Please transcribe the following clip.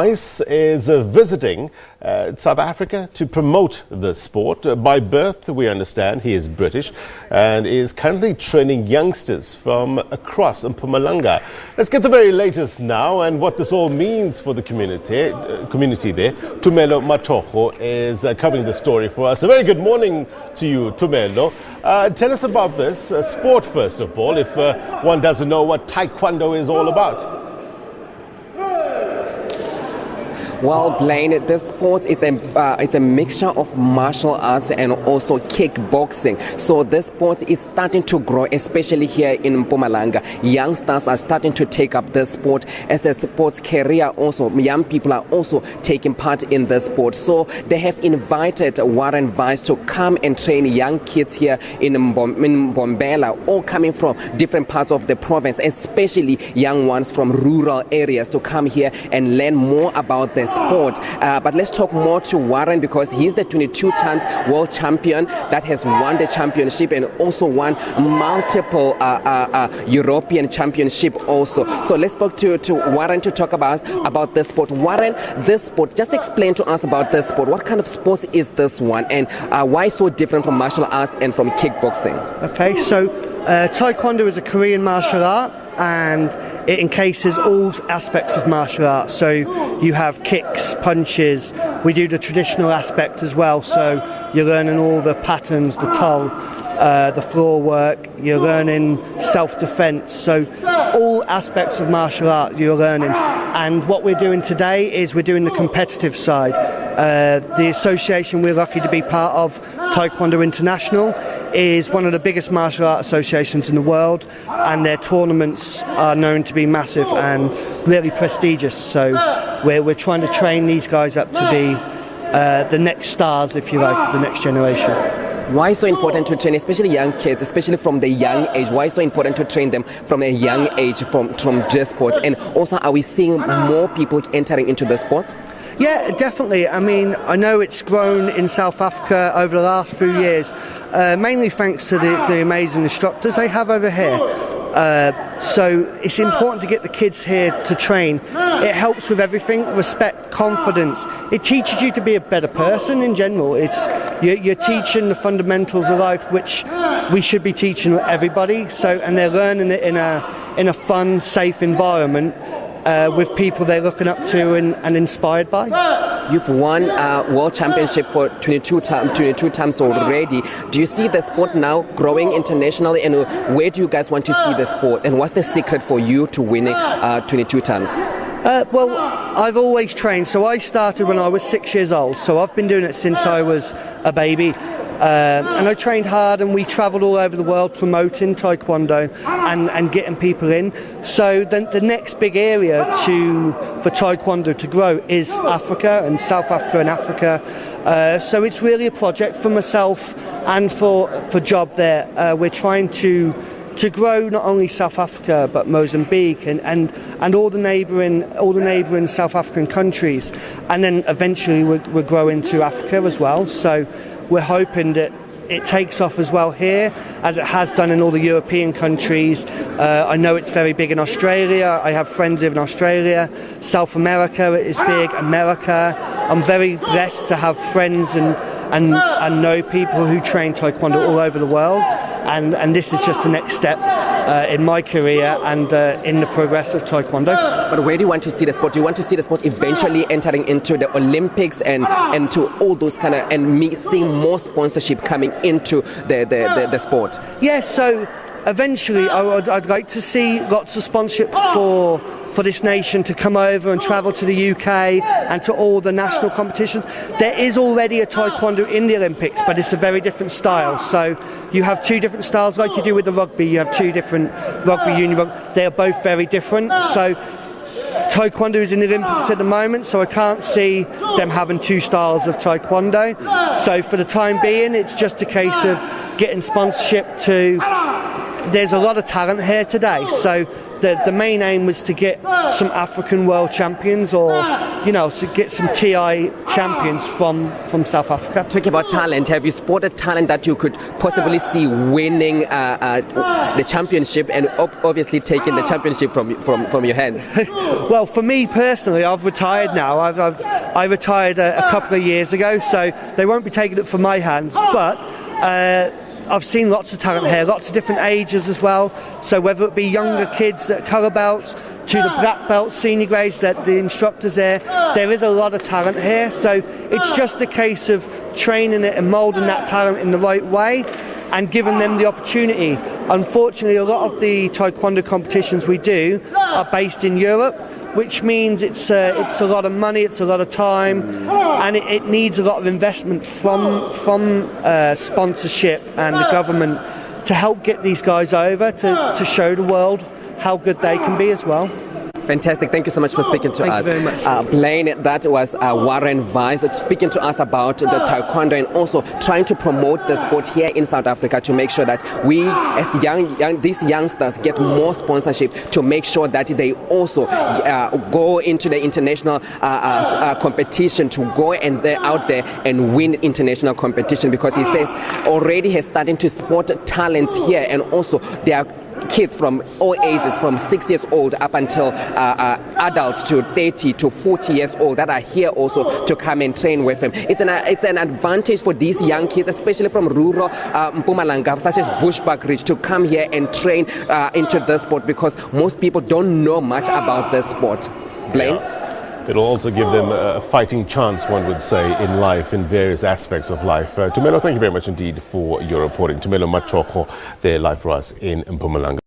ICE is visiting South Africa to promote the sport. By birth, we understand he is British and is currently training youngsters from across Mpumalanga. Let's get the very latest now and what this all means for the community there. Tumelo Matoho is covering the story for us. A very good morning to you, Tumelo. Tell us about this sport, first of all, if one doesn't know what Taekwondo is all about. Well, Blaine, this sport is a mixture of martial arts and also kickboxing. So this sport is starting to grow, especially here in Mpumalanga. Youngsters are starting to take up this sport as a sports career. Also, young people are also taking part in this sport. So they have invited Warren Vice to come and train young kids here in Mbombela, all coming from different parts of the province, especially young ones from rural areas, to come here and learn more about the sport. But let's talk more to Warren, because he's the 22 times world champion that has won the championship and also won multiple European championship also. So let's talk to Warren to talk about this sport. Warren, this sport, just explain to us about this sport. What kind of sport is this one, and why so different from martial arts and from kickboxing? Okay, so Taekwondo is a Korean martial art, and it encases all aspects of martial arts. So you have kicks, punches. We do the traditional aspect as well. So you're learning all the patterns, the tol, the floor work. You're learning self-defense. So all aspects of martial art you're learning. And what we're doing today is we're doing the competitive side. The association we're lucky to be part of, Taekwondo International, is one of the biggest martial art associations in the world, and their tournaments are known to be massive and really prestigious. So we're trying to train these guys up to be the next stars, if you like, the next generation. Why so important to train, especially young kids, especially from the young age? Why so important to train them from a young age from this sport? And also, are we seeing more people entering into the sport? Yeah, definitely. I mean, I know it's grown in South Africa over the last few years, mainly thanks to the amazing instructors they have over here. So it's important to get the kids here to train. It helps with everything: respect, confidence. It teaches you to be a better person in general. You're teaching the fundamentals of life, which we should be teaching everybody. So, and they're learning it in a fun, safe environment. With people they're looking up to and inspired by. You've won world championship for 22 times already. Do you see the sport now growing internationally, and where do you guys want to see the sport, and what's the secret for you to winning 22 times? Well, I've always trained. So I started when I was 6 years old, so I've been doing it since I was a baby. And I trained hard, and we travelled all over the world promoting Taekwondo and getting people in. So the next big area for Taekwondo to grow is Africa, and South Africa and Africa. So it's really a project for myself and for Job there. We're trying to grow not only South Africa but Mozambique and all the neighbouring South African countries, and then eventually we're growing to Africa as well. So we're hoping that it takes off as well here, as it has done in all the European countries. I know it's very big in Australia. I have friends in Australia. South America is big. America. I'm very blessed to have friends and know people who train Taekwondo all over the world. And this is just the next step in my career and in the progress of Taekwondo. But where do you want to see the sport? Do you want to see the sport eventually entering into the Olympics and to all those kind of, and seeing more sponsorship coming into the sport? Yeah, so eventually I'd like to see lots of sponsorship for this nation to come over and travel to the UK and to all the national competitions. There is already a Taekwondo in the Olympics, but it's a very different style. So you have two different styles, like you do with the rugby. You have two different rugby, union rugby. They are both very different. So Taekwondo is in the Olympics at the moment, so I can't see them having two styles of Taekwondo. So for the time being, it's just a case of getting sponsorship to there's a lot of talent here today. So the main aim was to get some African world champions, or to get some TI champions from South Africa. Talking about talent, have you spotted talent that you could possibly see winning the championship and obviously taking the championship from your hands? Well, for me personally, I've retired now. I retired a couple of years ago, so they won't be taking it from my hands. But I've seen lots of talent here, lots of different ages as well. So whether it be younger kids at colour belts to the black belts, senior grades, that the instructors there is a lot of talent here. So it's just a case of training it and moulding that talent in the right way and giving them the opportunity. Unfortunately, a lot of the taekwondo competitions we do are based in Europe, which means it's a lot of money, it's a lot of time, and it needs a lot of investment from sponsorship and the government to help get these guys over to show the world how good they can be as well. Fantastic. Thank you so much for speaking to us. Thank you very much. Blaine, that was Warren Weiss speaking to us about the taekwondo and also trying to promote the sport here in South Africa to make sure that we, as these youngsters, get more sponsorship to make sure that they also go into the international competition, to go and they're out there and win international competition, because he says already he's starting to spot talents here, and also they are kids from all ages, from 6 years old up until adults to 30 to 40 years old, that are here also to come and train with him. It's an advantage for these young kids, especially from rural Mpumalanga, such as Bushbuck Ridge, to come here and train into this sport, because most people don't know much about this sport. Blaine? Yeah. It'll also give them a fighting chance, one would say, in life, in various aspects of life. Tumelo, thank you very much indeed for your reporting. Tumelo Machoko, there live for us in Mpumalanga.